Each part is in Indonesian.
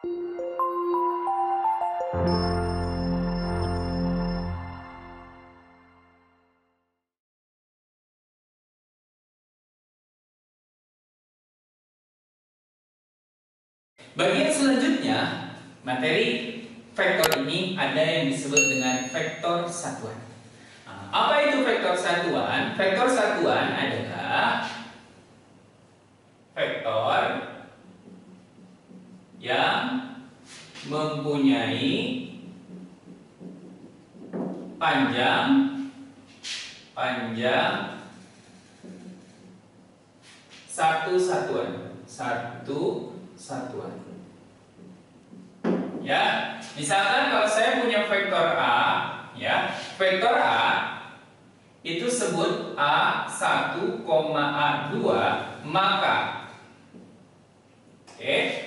Bagian selanjutnya, materi vektor ini ada yang disebut dengan vektor satuan. Nah, apa itu vektor satuan? Vektor satuan adalah vektor yang mempunyai panjang satu satuan. Ya, misalkan kalau saya punya vektor A, ya, vektor A itu sebut A1, A2, maka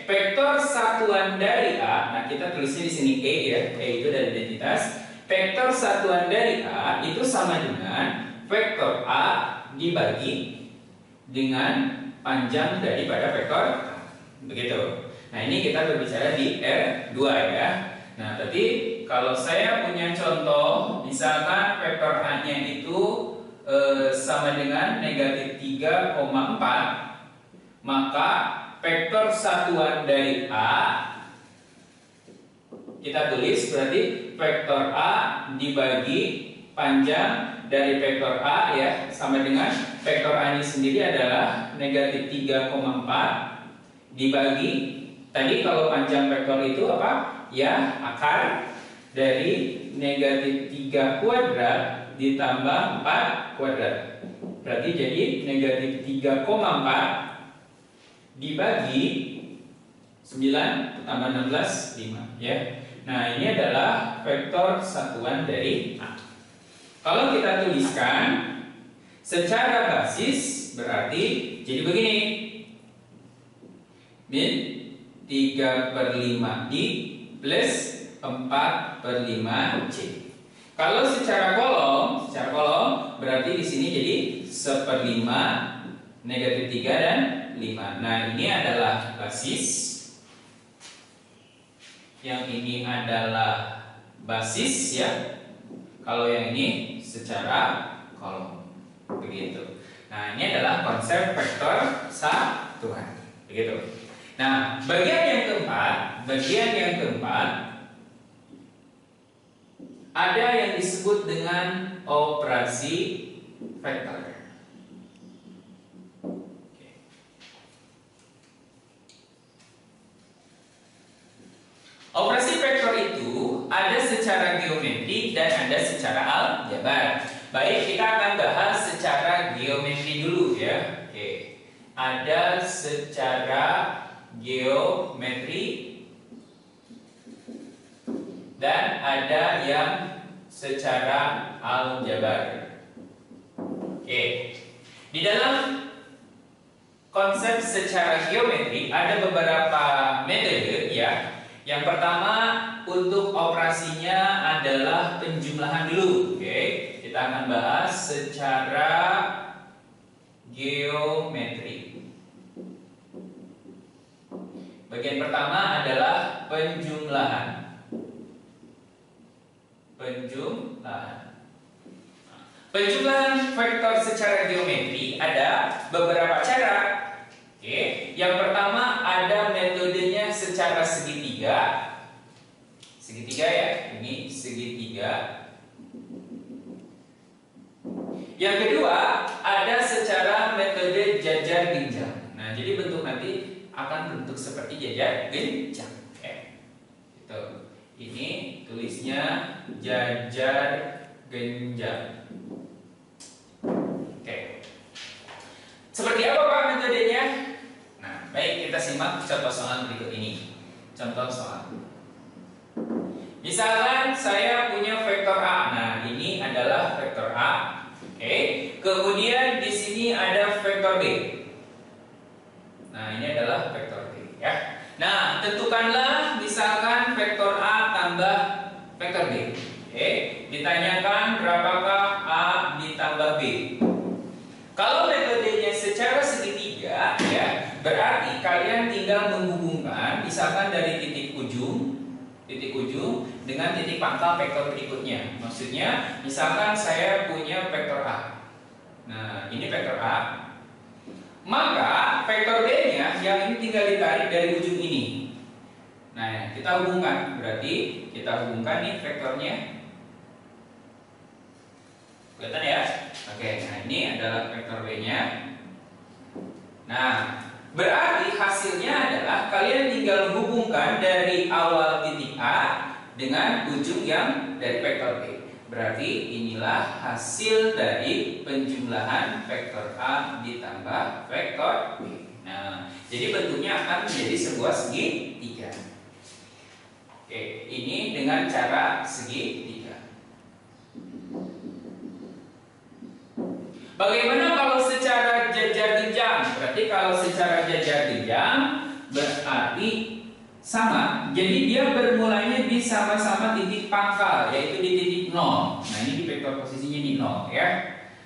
vektor satuan dari A, nah kita tulisnya di sini E ya, E itu dari identitas. Vektor satuan dari A itu sama dengan vektor A dibagi dengan panjang daripada vektor A. Begitu. Nah, ini kita berbicara di R2 ya. Nah, berarti kalau saya punya contoh, misalkan vektor A-nya itu sama dengan negatif 3,4, maka vektor satuan dari A kita tulis berarti vektor A dibagi panjang dari vektor A ya, sama dengan vektor A ini sendiri adalah negatif 3,4 dibagi, tadi kalau panjang vektor itu apa? Ya, akar dari negatif 3 kuadrat ditambah 4 kuadrat. Berarti jadi negatif 3,4 dibagi 9 tambah 16, 5 ya. Nah, ini adalah vektor satuan dari A. Kalau kita tuliskan secara basis berarti jadi begini. Min 3/5I plus 4/5C. Kalau secara kolom berarti di sini jadi 1/5, negatif 3 dan 5. Nah, ini adalah basis. Yang ini adalah basis ya. Kalau yang ini secara kolom. Begitu. Nah, ini adalah konsep vektor satuan. Begitu. Nah, bagian yang keempat ada yang disebut dengan operasi vektor. Operasi vektor itu ada secara geometri dan ada secara aljabar. Baik, kita akan bahas secara geometri dulu ya. Oke. Ada secara geometri dan ada yang secara aljabar. Oke. Di dalam konsep secara geometri ada beberapa metode ya. Yang pertama untuk operasinya adalah penjumlahan dulu. Oke. Kita akan bahas secara geometri. Bagian pertama adalah penjumlahan. Penjumlahan vektor secara geometri ada beberapa cara. Oke, yang pertama ada metodenya secara segitiga. Segitiga ya, ini segitiga. Yang kedua ada secara metode jajar genjang. Nah, jadi bentuk nanti akan bentuk seperti jajar genjang. Gitu. Ini tulisnya jajar genjang. Oke. Seperti apa Pak metodenya? Nah, baik, kita simak contoh soal berikut ini. Contoh soal. Misalkan saya punya vektor A. Nah, ini adalah vektor A. Oke. Kemudian di sini ada vektor B. Nah, ini adalah vektor B ya. Nah, tentukanlah misalkan vektor A tambah vektor B. Oke, ditanyakan berapakah A ditambah B. Kalau metodenya secara segitiga ya, berarti kalian tinggal menghubungkan hubungkan misalkan dari titik ujung dengan titik pangkal vektor berikutnya. Maksudnya, misalkan saya punya vektor A. Nah, ini vektor A. Maka vektor B-nya yang ini tinggal ditarik dari ujung ini. Nah, kita hubungkan. Berarti kita hubungkan nih vektornya. Kelihatan ya? Oke, nah ini adalah vektor B-nya. Nah, berarti hasilnya adalah kalian tinggal hubungkan dari awal titik A dengan ujung yang dari vektor B. Berarti inilah hasil dari penjumlahan vektor A ditambah vektor B. Nah, jadi bentuknya akan menjadi sebuah segitiga. Oke, ini dengan cara segitiga. Bagaimana kalau secara jajar genjang? Berarti kalau secara jajar genjang berarti sama. Jadi dia bermulanya di sama-sama titik pangkal, yaitu di titik 0. Nah, ini di vektor posisinya di 0 ya.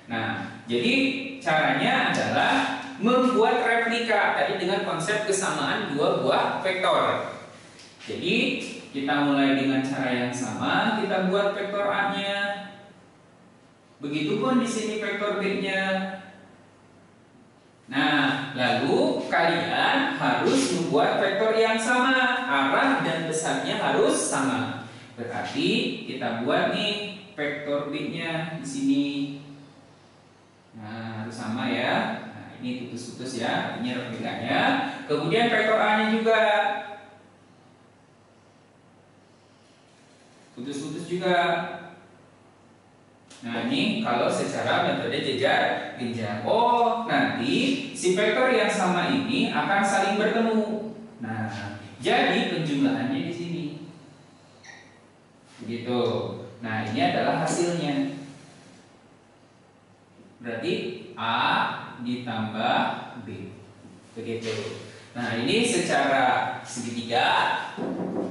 Nah, jadi caranya adalah membuat replika tadi dengan konsep kesamaan dua buah vektor. Jadi kita mulai dengan cara yang sama, kita buat vektor A-nya. Begitupun di sini vektor B-nya. Nah, lalu kalian harus membuat vektor yang sama, arah dan besarnya harus sama. Berarti kita buat nih vektor B-nya di sini. Nah, harus sama ya. Nah, ini putus-putus ya, ini replikanya. Kemudian vektor A-nya juga putus-putus juga. Nah, ini kalau secara metode jajar genjang. Oh, nanti si vektor yang sama ini akan saling bertemu. Nah, jadi penjumlahannya di sini. Begitu. Nah, ini adalah hasilnya. Berarti A ditambah B. Begitu. Nah, ini secara segitiga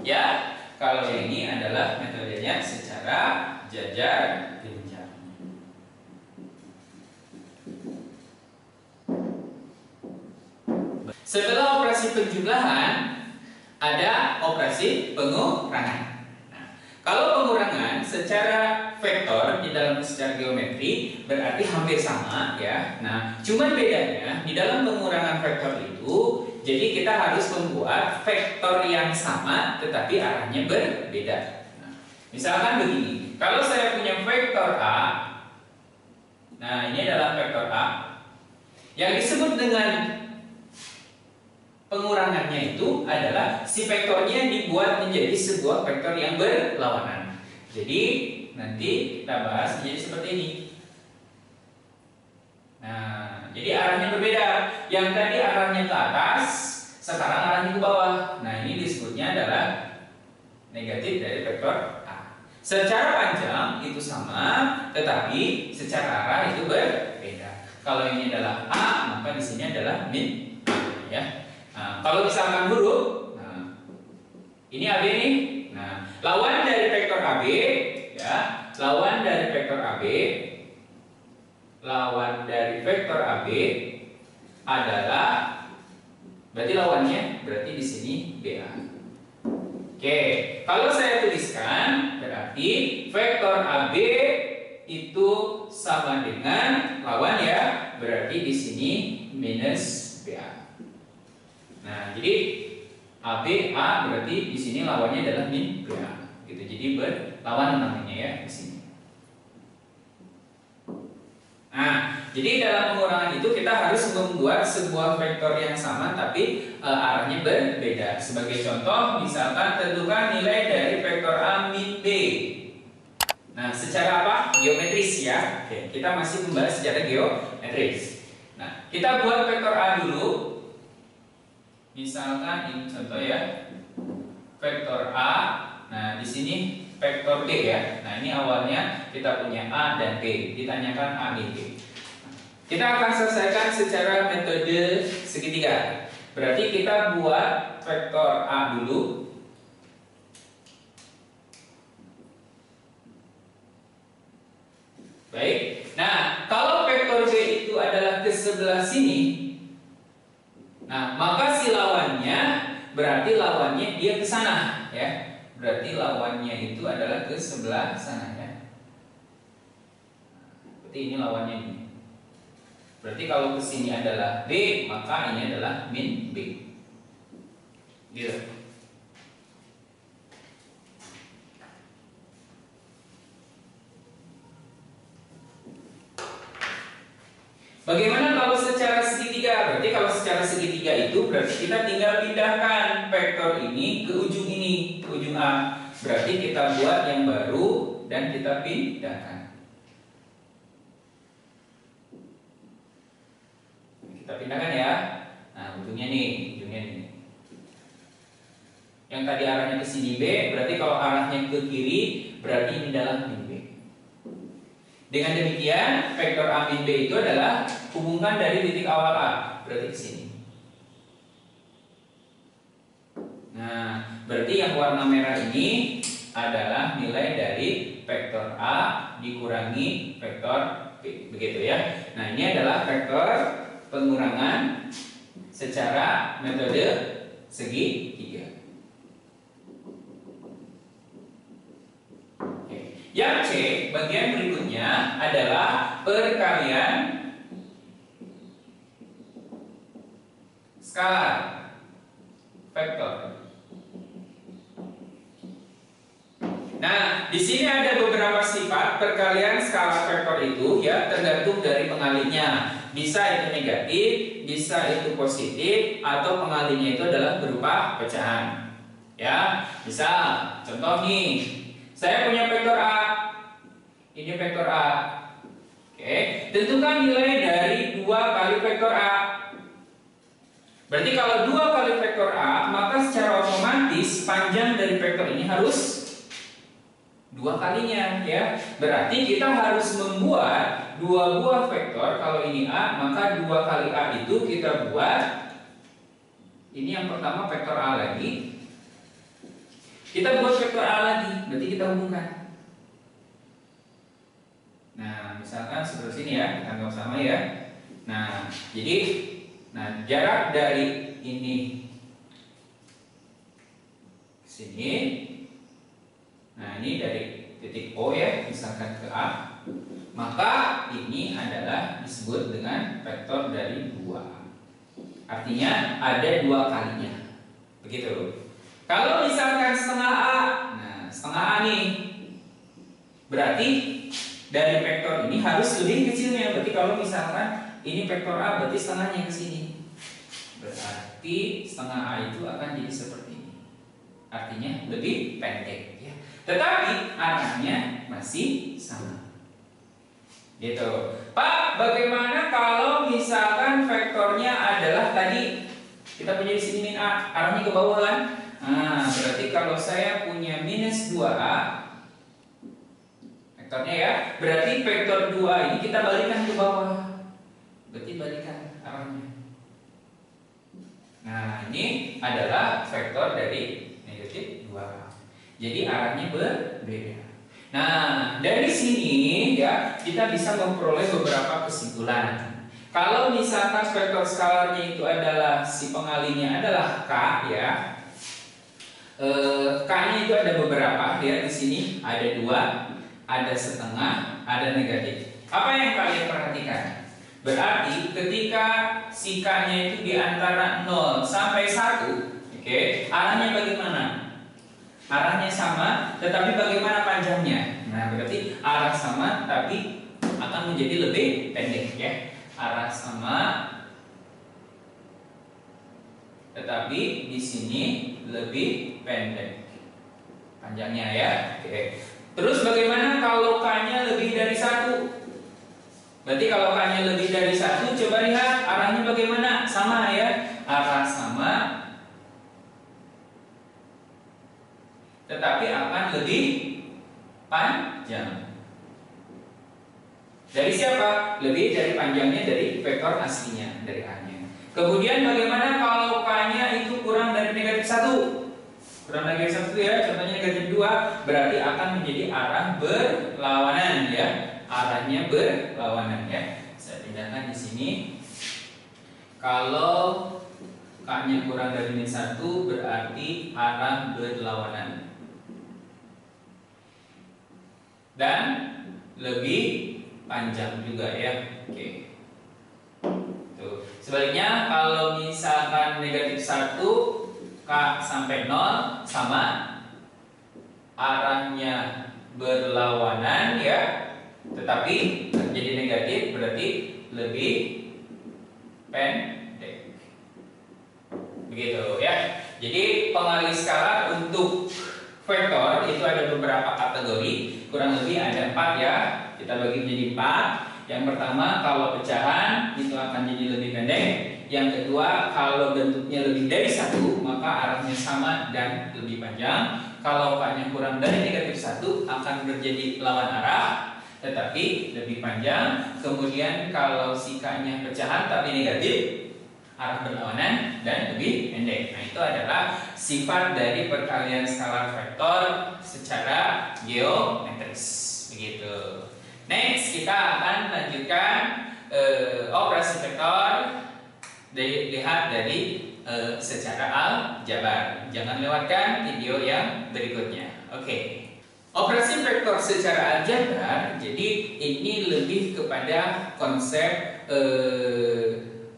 ya. Kalau ini adalah metodenya secara jajar genjang. Setelah operasi penjumlahan, ada operasi pengurangan. Nah, kalau pengurangan secara vektor di dalam secara geometri berarti hampir sama ya. Nah, cuman bedanya di dalam pengurangan vektor itu, jadi kita harus membuat vektor yang sama tetapi arahnya berbeda. Nah, misalkan begini, kalau saya punya vektor A, nah ini adalah vektor A, yang disebut dengan pengurangannya itu adalah si vektornya dibuat menjadi sebuah vektor yang berlawanan. Jadi nanti kita bahas menjadi seperti ini. Nah, jadi arahnya berbeda. Yang tadi arahnya ke atas, sekarang arahnya ke bawah. Nah, ini disebutnya adalah negatif dari vektor A. Secara panjang itu sama, tetapi secara arah itu berbeda. Kalau ini adalah A, maka di sini adalah min A, ya. Nah, kalau misalkan huruf, nah, ini AB nih. Nah, lawan dari vektor AB, ya, lawan dari vektor AB, lawan dari vektor AB adalah, berarti lawannya, berarti di sini BA. Oke, kalau saya tuliskan, berarti vektor AB itu sama dengan lawan ya, berarti di sini minus BA. Nah, jadi AB A berarti di sini lawannya adalah min BA. Gitu. Jadi berlawanan namanya ya di sini. Nah, jadi dalam pengurangan itu kita harus membuat sebuah vektor yang sama tapi arahnya berbeda. Sebagai contoh, misalkan tentukan nilai dari vektor A min B. Nah, secara apa? Geometris ya. Oke, kita masih membahas secara geometris. Nah, kita buat vektor A dulu. Misalkan ini contoh ya, vektor A. Nah, di sini vektor B ya. Nah, ini awalnya kita punya A dan B. Ditanyakan A, B, B. Kita akan selesaikan secara metode segitiga. Berarti kita buat vektor A dulu. Baik. Nah, kalau vektor B itu adalah ke sebelah sini, nah, maka si lawannya berarti lawannya dia ke sana ya. Berarti lawannya itu adalah ke sebelah sana ya. Berarti ini lawannya ini. Berarti kalau ke sini adalah B, maka ini adalah min B. Gitu. Bagaimana kalau secara segitiga? Berarti kalau secara segitiga itu berarti kita tinggal pindahkan vektor ini ke ujung ini, ke ujung A. Berarti kita buat yang baru dan kita pindahkan. Kita pindahkan ya. Nah, ujungnya nih, ujungnya nih. Yang tadi arahnya ke sini B, berarti kalau arahnya ke kiri, berarti ini adalah min B. Dengan demikian, vektor A min B itu adalah hubungan dari titik awal A, berarti ke sini. Nah, berarti yang warna merah ini adalah nilai dari vektor A dikurangi vektor B, begitu ya. Nah, ini adalah vektor pengurangan secara metode segitiga. Yang C, bagian berikutnya adalah perkalian skalar vektor. Nah, di sini ada beberapa sifat perkalian skalar vektor itu ya, tergantung dari pengalinya. Bisa itu negatif, bisa itu positif, atau pengalinya itu adalah berupa pecahan. Ya, misal contoh nih. Saya punya vektor A. Ini vektor A. Oke, tentukan nilai dari 2 kali vektor A. Berarti kalau 2 kali vektor A, maka secara otomatis panjang dari vektor ini harus 2 kalinya ya. Berarti kita harus membuat 2 buah vektor. Kalau ini A, maka 2 kali A itu kita buat. Ini yang pertama vektor A lagi. Kita buat vektor A lagi, berarti kita hubungkan. Nah, misalkan seperti sini ya, kita anggap sama ya. Nah, jadi jarak dari ini ke sini. Nah, ini dari titik O ya, misalkan ke A. Maka ini adalah disebut dengan vektor dari 2. Artinya ada 2 kalinya. Begitu. Kalau misalkan setengah A, nah setengah A nih, berarti dari vektor ini harus lebih kecilnya. Berarti kalau misalkan ini vektor A, berarti setengahnya ke sini. Berarti setengah A itu akan jadi seperti ini. Artinya lebih pendek ya. Tetapi arahnya masih sama. Gitu. Pak, bagaimana kalau misalkan vektornya adalah tadi kita punya di sini min A, arahnya ke bawah kan? Nah, berarti kalau saya punya minus 2A vektornya ya, berarti vektor 2 ini kita balikan ke bawah. Berarti balikan arahnya. Nah, ini adalah vektor dari negatif 2. Jadi arahnya berbeda. Nah, dari sini ya kita bisa memperoleh beberapa kesimpulan. Kalau misalkan vektor skalarnya itu adalah si pengalinya adalah K ya. K-nya itu ada beberapa ya, di sini ada 2, ada setengah, ada negatif. Apa yang kalian perhatikan? Berarti ketika si K-nya itu di antara 0 sampai 1, oke, arahnya bagaimana? Arahnya sama, tetapi bagaimana panjangnya? Nah, berarti arah sama tapi akan menjadi lebih pendek ya. Arah sama tetapi di sini lebih pendek panjangnya ya. Oke. Terus bagaimana kalau K-nya lebih dari 1? Berarti kalau K-nya lebih dari 1, coba lihat arahnya bagaimana? Sama ya. Arah sama tetapi akan lebih panjang. Dari siapa? Lebih dari panjangnya dari vektor aslinya, dari A-nya. Kemudian bagaimana kalau K-nya itu kurang dari negatif 1? Kurang dari negatif 1 ya, contohnya negatif 2, berarti akan menjadi arah berlawanan ya. Arahnya berlawanan ya. Saya pindahkan di sini. Kalau K-nya kurang dari min 1 berarti arah berlawanan. Dan lebih panjang juga ya. Oke. Tuh. Sebaliknya kalau misalkan negatif 1, K sampai 0 sama, arahnya berlawanan ya, tetapi jadi negatif berarti lebih pendek. Begitu ya. Jadi pengalih skala untuk vektor itu ada beberapa kategori, kurang lebih ada 4 ya. Kita bagi menjadi 4. Yang pertama, kalau pecahan itu akan jadi lebih pendek. Yang kedua, kalau bentuknya lebih dari 1 maka arahnya sama dan lebih panjang. Kalau K-nya kurang dari negatif 1 akan terjadi lawan arah tetapi lebih panjang. Kemudian kalau si K-nya pecahan tapi negatif, arah berlawanan dan lebih pendek. Nah, itu adalah sifat dari perkalian skalar vektor secara geometris. Begitu. Next, kita akan lanjutkan operasi vektor. Dilihat dari secara aljabar. Jangan lewatkan video yang berikutnya. Oke. Operasi vektor secara aljabar, jadi ini lebih kepada konsep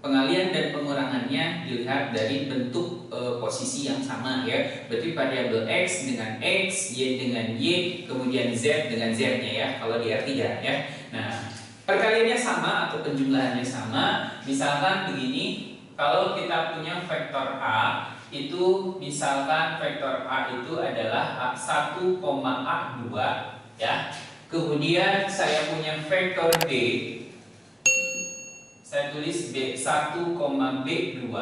pengalian dan pengurangannya dilihat dari bentuk posisi yang sama ya. Berarti variabel x dengan x, y dengan y, kemudian z dengan z-nya ya kalau di R3 ya. Nah, perkaliannya sama atau penjumlahannya sama. Misalkan begini, kalau kita punya vektor A, itu misalkan vektor A itu adalah A1, A2 ya. Kemudian saya punya vektor B, saya tulis B1, B2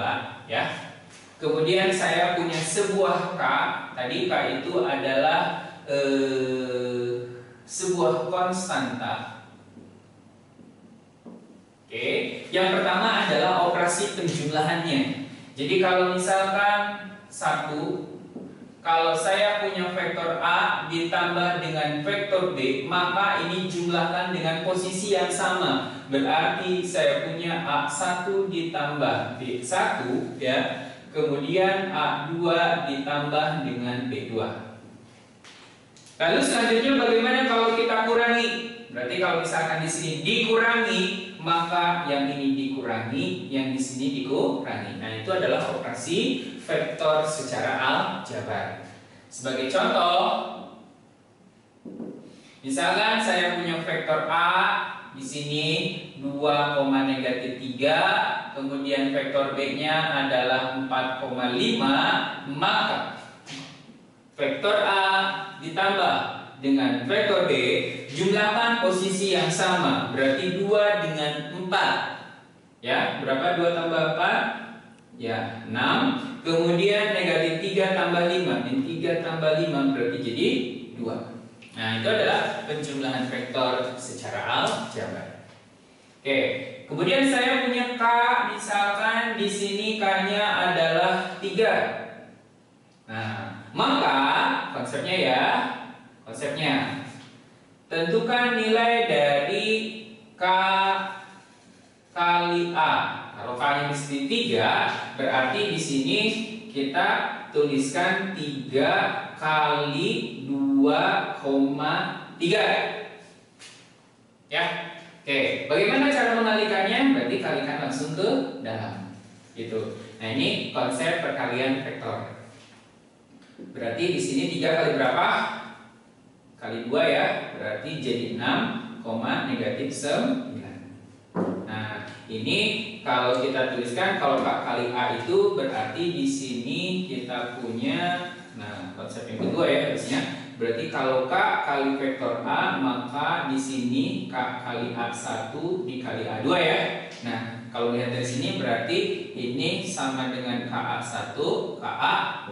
ya. Kemudian saya punya sebuah K, tadi K itu adalah sebuah konstanta. Oke, yang pertama adalah operasi penjumlahannya. Jadi kalau misalkan 1, kalau saya punya vektor A ditambah dengan vektor B, maka ini jumlahkan dengan posisi yang sama. Berarti saya punya A1 ditambah B1 ya. Kemudian A2 ditambah dengan B2. Lalu selanjutnya bagaimana kalau kita kurangi? Berarti kalau misalkan di sini dikurangi, maka yang ini dikurangi, yang di sini dikurangi. Nah, itu adalah operasi vektor secara aljabar. Sebagai contoh, misalkan saya punya vektor A di sini 2,-3, kemudian vektor B-nya adalah 4,5, maka vektor A ditambah dengan vektor B, jumlahkan posisi yang sama, berarti 2 dengan 4 ya. Berapa 2 tambah 4? Ya, 6. Kemudian negatif 3 tambah 5, dan 3 tambah 5 berarti jadi 2. Nah, itu adalah penjumlahan vektor secara aljabar. Oke, kemudian saya punya K, misalkan di sini K-nya adalah 3. Nah, maka konsepnya tentukan nilai dari K kali A. Kalau K-nya di sini 3, berarti di sini kita tuliskan 3 kali 2,3 ya. Oke, bagaimana cara mengalikannya? Berarti kalikan langsung ke dalam gitu. Nah, ini konsep perkalian vektor. Berarti di sini 3 kali berapa? Kali 2 ya, berarti jadi 6, negatif 9. Nah, ini kalau kita tuliskan, kalau K kali A itu berarti di sini kita punya, nah konsep yang kedua ya harusnya. Berarti kalau K kali vektor A, maka di sini K kali A1 dikali A2 ya. Nah, kalau lihat dari sini berarti ini sama dengan KA1, KA2.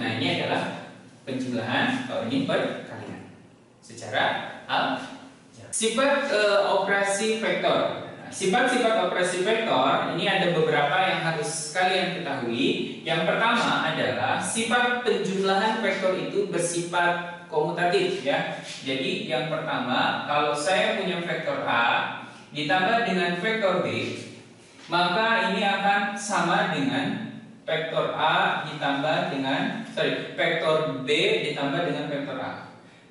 Nah, ini adalah penjumlahan, kalau ini perkalian secara aljabar. Sifat operasi vektor. Sifat-sifat operasi vektor ini ada beberapa yang harus kalian ketahui. Yang pertama adalah sifat penjumlahan vektor itu bersifat komutatif ya. Jadi yang pertama, kalau saya punya vektor A ditambah dengan vektor B, maka ini akan sama dengan vektor A ditambah dengan vektor B ditambah dengan vektor A.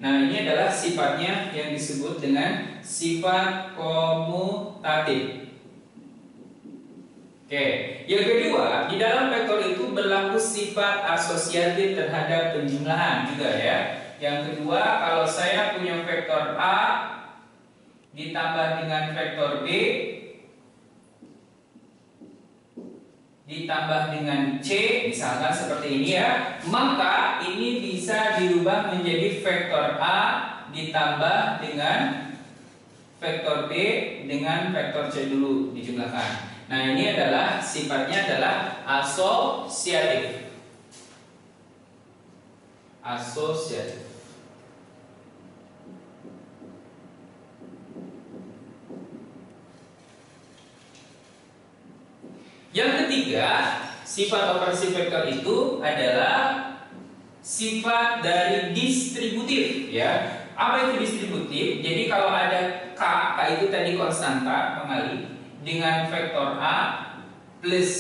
Nah, ini adalah sifatnya yang disebut dengan sifat komutatif. Oke, yang kedua, di dalam vektor itu berlaku sifat asosiatif terhadap penjumlahan juga ya. Yang kedua, kalau saya punya vektor A ditambah dengan vektor B ditambah dengan C, misalkan seperti ini ya, maka ini bisa dirubah menjadi vektor A ditambah dengan vektor B dengan vektor C dulu dijumlahkan. Nah, ini adalah sifatnya adalah asosiatif. Asosiatif. Yang ketiga, sifat operasi vektor itu adalah sifat dari distributif ya. Apa itu distributif? Jadi kalau ada K itu tadi konstanta pengali dengan vektor A plus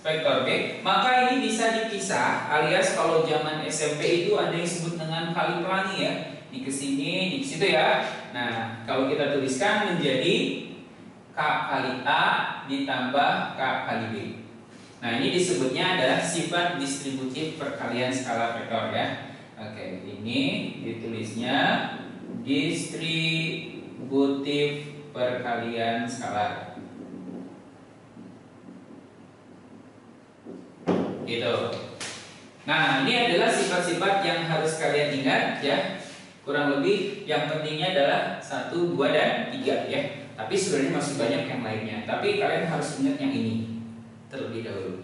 vektor B, maka ini bisa dipisah, alias kalau zaman SMP itu ada yang disebut dengan kali pelangi ya. Di kesini, di situ ya. Nah, kalau kita tuliskan menjadi K kali A ditambah K kali B. Nah, ini disebutnya adalah sifat distributif perkalian skala vektor ya. Oke, ini ditulisnya distributif perkalian skala. Gitu. Nah, ini adalah sifat-sifat yang harus kalian ingat ya. Kurang lebih yang pentingnya adalah 1, 2, dan 3 ya. Tapi sebenarnya masih banyak yang lainnya. Tapi kalian harus ingat yang ini terlebih dahulu.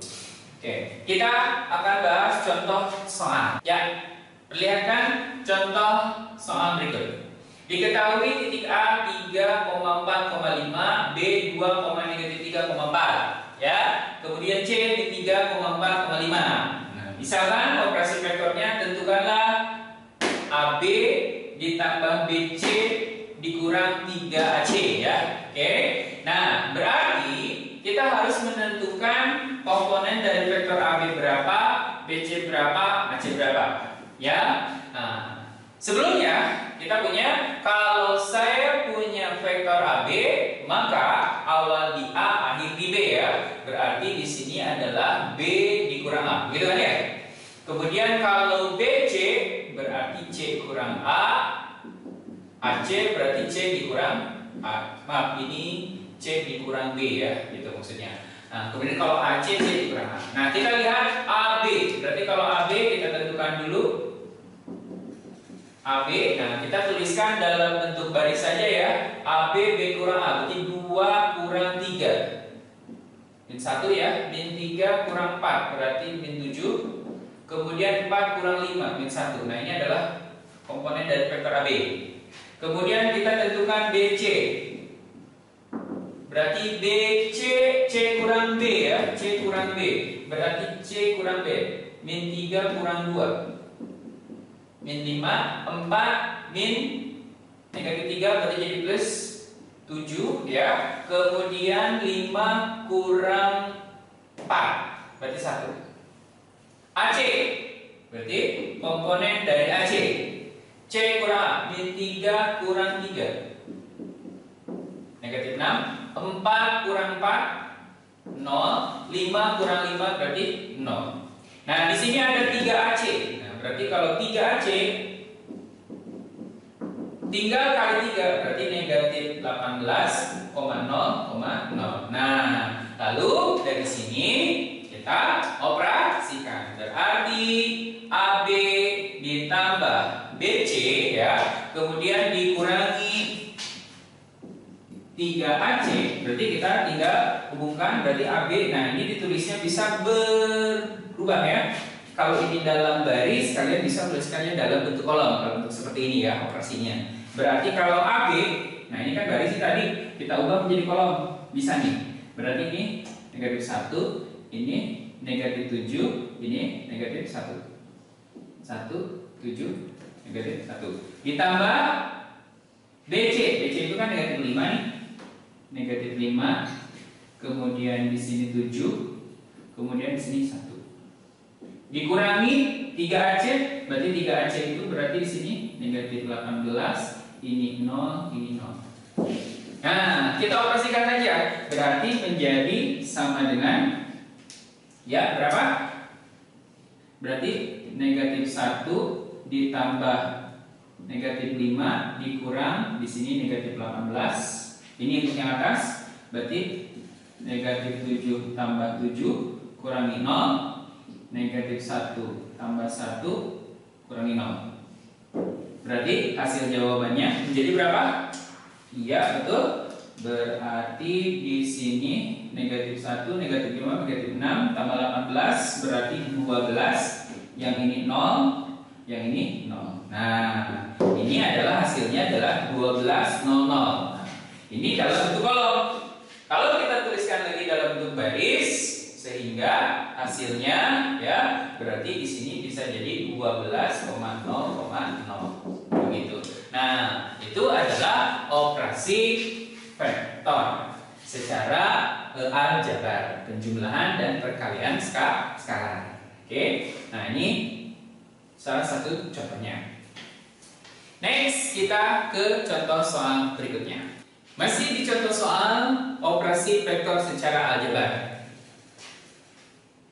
Oke, kita akan bahas contoh soal. Ya, perlihatkan contoh soal berikut. Diketahui titik A 3,4,5, B 2,-3,4. Ya, kemudian C di 3,4,5. Nah, misalkan operasi vektornya tentukanlah AB ditambah BC dikurang 3AC ya. Oke. Nah, berarti kita harus menentukan komponen dari vektor AB berapa, BC berapa, AC berapa. Ya. Nah, sebelumnya kita punya, kalau saya punya vektor AB, maka awal di A, akhir di B ya. Berarti di sini adalah B dikurang A, gitu kan ya? Kemudian kalau BC berarti C kurang A, AC berarti C dikurang A. Maaf, ini C dikurang B ya, gitu maksudnya. Nah, kemudian kalau AC, C dikurang A. Nah, kita lihat AB. Berarti kalau AB kita tentukan dulu AB. Nah, kita tuliskan dalam bentuk baris saja ya. AB B kurang A, berarti 2 kurang 3. Min 1 ya, min 3 kurang 4, berarti min 7. Kemudian 4 kurang 5, min 1. Nah, ini adalah komponen dari vektor AB. Kemudian kita tentukan BC. Berarti BC, C kurang B ya, C kurang B. Berarti C kurang B. Min 3 kurang 2. Min 5, 4, min negatif 3 berarti jadi plus 7 ya. Kemudian 5 kurang 4 berarti 1. AC berarti komponen dari AC. C kurang A, min 3 kurang 3 negatif 6. 4 kurang 4 0. 5 kurang 5 berarti 0. Nah, di sini ada 3AC. Nah, berarti kalau 3AC tinggal kali 3 berarti negatif 18,0,0. Nah, lalu dari sini kita operasikan. Berarti AB ditambah BC ya, kemudian dikurangi 3AC, berarti kita tinggal hubungkan berarti AB. Nah, ini ditulisnya bisa berubah ya. Kalau ini dalam baris, kalian bisa menuliskannya dalam bentuk kolom. Kalau bentuk seperti ini ya operasinya. Berarti kalau AB, nah ini kan baris tadi, kita ubah menjadi kolom. Bisa nih. Berarti ini negatif 1, ini negatif 7, ini negatif 1. 1, 7, negatif 1. Ditambah BC. BC itu kan negatif 5 nih. Negatif 5 kemudian di sini 7, kemudian di sini 1. Dikurangi 3AC, berarti 3AC itu berarti di sini negatif 18, ini 0, ini 0. Nah, kita operasikan aja, berarti menjadi sama dengan ya berapa? Berarti negatif 1 ditambah negatif 5 dikurang di sini negatif 18. Ini untuk yang atas, berarti negatif 7 tambah 7 kurangi 0. Negatif 1 tambah 1 kurangi 0. Berarti hasil jawabannya menjadi berapa? Iya, betul. Berarti di sini negatif 1, negatif 5, negatif 6 tambah 18 berarti 12. Yang ini 0, yang ini 0. Nah, ini adalah hasilnya adalah 12, 0, 0. Nah, ini dalam bentuk kolom. Kalau kita tuliskan lagi dalam bentuk baris, sehingga hasilnya ya berarti di sini bisa jadi 12,0,0 begitu. Nah, itu adalah operasi vektor secara aljabar, penjumlahan dan perkalian skala. Oke. Nah, ini salah satu contohnya. Next, kita ke contoh soal berikutnya. Masih di contoh soal operasi vektor secara aljabar.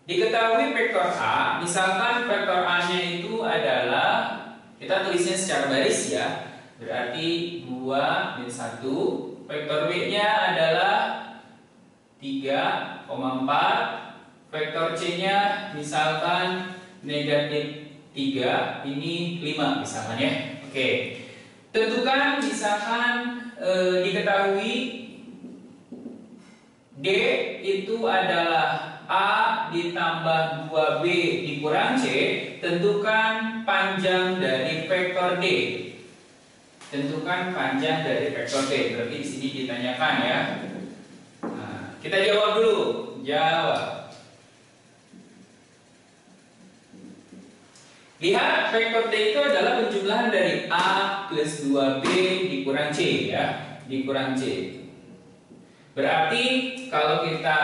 Diketahui vektor A, misalkan vektor A-nya itu adalah, kita tulisnya secara baris ya, berarti 2 min 1. Vektor B-nya adalah 3,4. Vektor C-nya misalkan negatif 3, ini 5 misalkan ya. Oke. Tentukan misalkan diketahui D itu adalah A ditambah 2B dikurang C, tentukan panjang dari vektor D. Tentukan panjang dari vektor D. Berarti di sini ditanyakan ya. Nah, kita jawab dulu. Jawab. Lihat, vektor D itu adalah penjumlahan dari A plus 2B dikurang C ya, dikurang C. Berarti kalau kita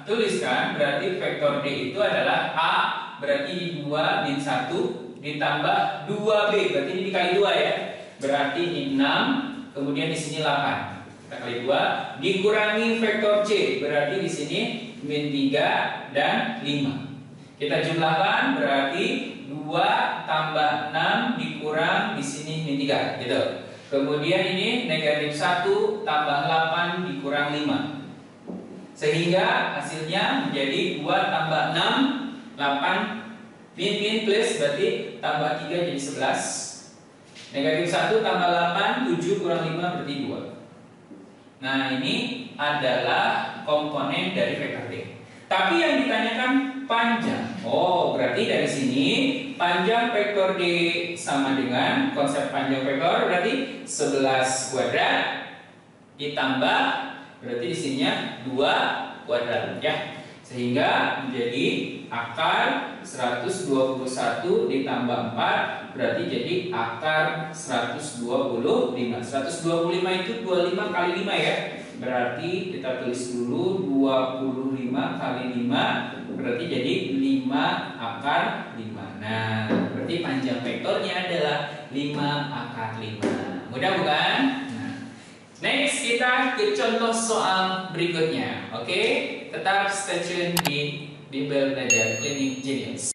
tuliskan, berarti vektor D itu adalah A, berarti 2 min 1 ditambah 2B, berarti ini dikali 2 ya. Berarti ini 6, kemudian di sini 8. Kita kali 2 dikurangi vektor C, berarti di sini min 3 dan 5. Kita jumlahkan, berarti 2 tambah 6 dikurang di sini min 3 gitu. Kemudian ini negatif 1 tambah 8 dikurang 5. Sehingga hasilnya menjadi 2 tambah 6, 8 min plus berarti tambah 3 jadi 11. Negatif 1 tambah 8, 7 kurang 5 berarti 2. Nah, ini adalah komponen dari vektor D. Tapi yang ditanyakan panjang. Oh, berarti dari sini panjang vektor D sama dengan konsep panjang vektor berarti 11 kuadrat ditambah berarti di sininya 2 kuadrat ya. Sehingga menjadi akar 121 ditambah 4 berarti jadi akar 125. 125 itu 25 kali 5 ya. Berarti kita tulis dulu 25 kali 5 berarti jadi 5 akar 5. Nah, berarti panjang vektornya adalah 5 akar 5. Mudah bukan? Nah, next kita ke contoh soal berikutnya. Oke, tetap stay tune di Bimbel Belajar Klinik Genius.